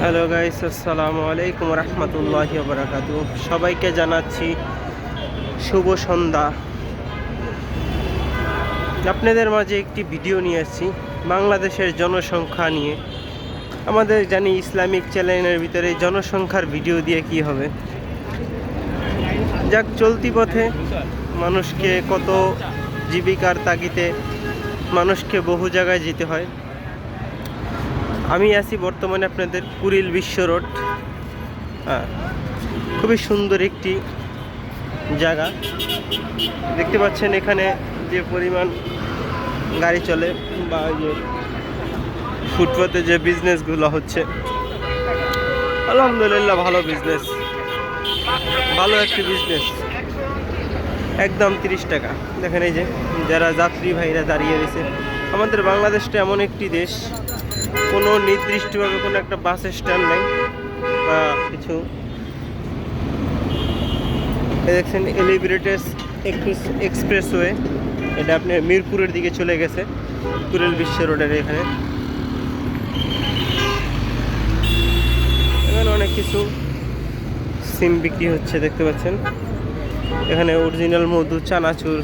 Hello guys, আসসালামু আলাইকুম রহমতুল্লাহি ওয়া বারাকাতুহু। সবাইকে জানাচ্ছি শুভ সন্ধ্যা। আপনাদের মাঝে একটি ভিডিও নিয়ে আসছি বাংলাদেশের জনসংখ্যা নিয়ে। আমাদের জানি ইসলামিক চ্যানেলের ভিতরে জনসংখ্যার ভিডিও দিয়ে কি হবে। যাক, চলতি পথে মানুষকে কত জীবিকার তাগিদে মানুষকে বহু জায়গায় যেতে হয়। আমি আছি বর্তমানে আপনাদের কুড়িল বিশ্ব রোড। খুবই সুন্দর একটি জায়গা দেখতে পাচ্ছেন। এখানে যে পরিমাণ গাড়ি চলে বা যে ফুটপাতে যে বিজনেসগুলো হচ্ছে, আলহামদুলিল্লাহ ভালো বিজনেস, ভালো একটি বিজনেস। একদম 30 টাকা। দেখেন এই যে যারা যাত্রী ভাইরা দাঁড়িয়ে রয়েছে। আমাদের বাংলাদেশটা এমন একটি দেশ, কোনো নির্দিষ্টভাবে কোনো একটা বাস স্ট্যান্ড নেই বা কিছু। দেখছেন এলিভেটেড এক্সপ্রেসওয়ে, এটা আপনি মিরপুরের দিকে চলে গেছে, কুড়িল বিশ্ব রোডের এখানে। এখানে অনেক কিছু সিম বিক্রি হচ্ছে দেখতে পাচ্ছেন। এখানে অরিজিনাল মধু, চানাচুর,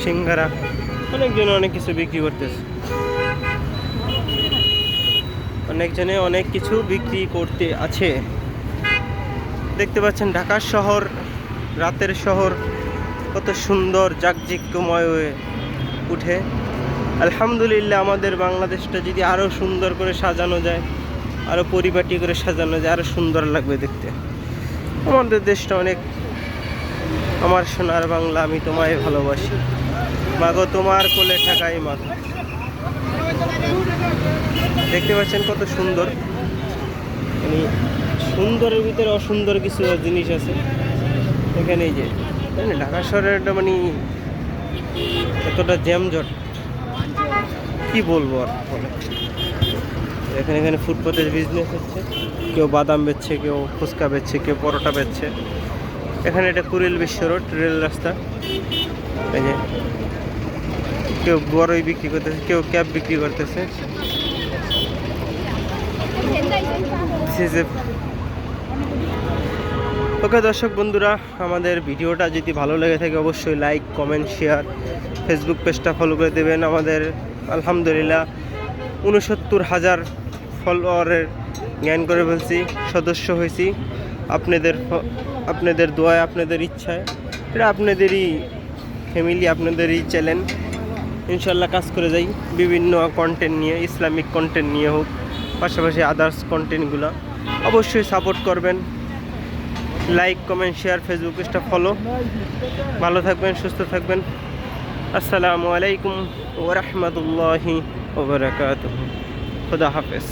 সিঙ্গারা, অনেকজন অনেক কিছু বিক্রি করতেছে। অনেকজনে অনেক কিছু বিক্রি করতে আছে দেখতে পাচ্ছেন। ঢাকা শহর, রাতের শহর, কত সুন্দর জাকজময় হয়ে উঠে। আলহামদুলিল্লাহ, আমাদের বাংলাদেশটা যদি আরও সুন্দর করে সাজানো যায়, আরও পরিপাটি করে সাজানো যায়, আরও সুন্দর লাগবে দেখতে। আমাদের দেশটা অনেক, আমার সোনার বাংলা, আমি তোমায় ভালোবাসি, মাগো তোমার কোলে ঠাকাই মা। দেখতে পাচ্ছেন কত সুন্দর। মানে সুন্দরের ভিতরে অসুন্দর কিছু জিনিস আছে এখানে। এই যে ঢাকা শহরের মানে এতটা জ্যামজট কি বলবো আর বলে। এখানে ফুটপাতের বিজনেস হচ্ছে, কেউ বাদাম বেচছে, কেউ ফুচকা বেচছে, কেউ পরোটা বেচছে। এখানে এটা কুড়িল বিশ্ব রোড, রেল রাস্তা। এই যে কেউ বড়ই বিক্রি করতেছে, কেউ ক্যাব বিক্রি করতেছে। ওকে দর্শক বন্ধুরা, আমাদের ভিডিওটা যদি ভালো লেগে থাকে অবশ্যই লাইক, কমেন্ট, শেয়ার, ফেসবুক পেজটা ফলো করে দেবেন। আমাদের আলহামদুলিল্লাহ 69,000 ফলোয়ারের জ্ঞান করে ফেলছি, সদস্য হয়েছি। আপনাদের দোয়ায়, আপনাদের ইচ্ছায়, এটা আপনাদেরই ফ্যামিলি, আপনাদেরই চ্যানেল। ইনশাল্লাহ কাজ করে যাই বিভিন্ন কন্টেন্ট নিয়ে, ইসলামিক কন্টেন্ট নিয়ে হোক, পাশাপাশি আদার্স কন্টেন্টগুলো অবশ্যই সাপোর্ট করবেন। লাইক, কমেন্ট, শেয়ার, ফেসবুক পেজটা ফলো। ভালো থাকবেন, সুস্থ থাকবেন। আসসালামু আলাইকুম ওয়া রাহমাতুল্লাহি ওয়া বারাকাতুহু। খুদা হাফেজ।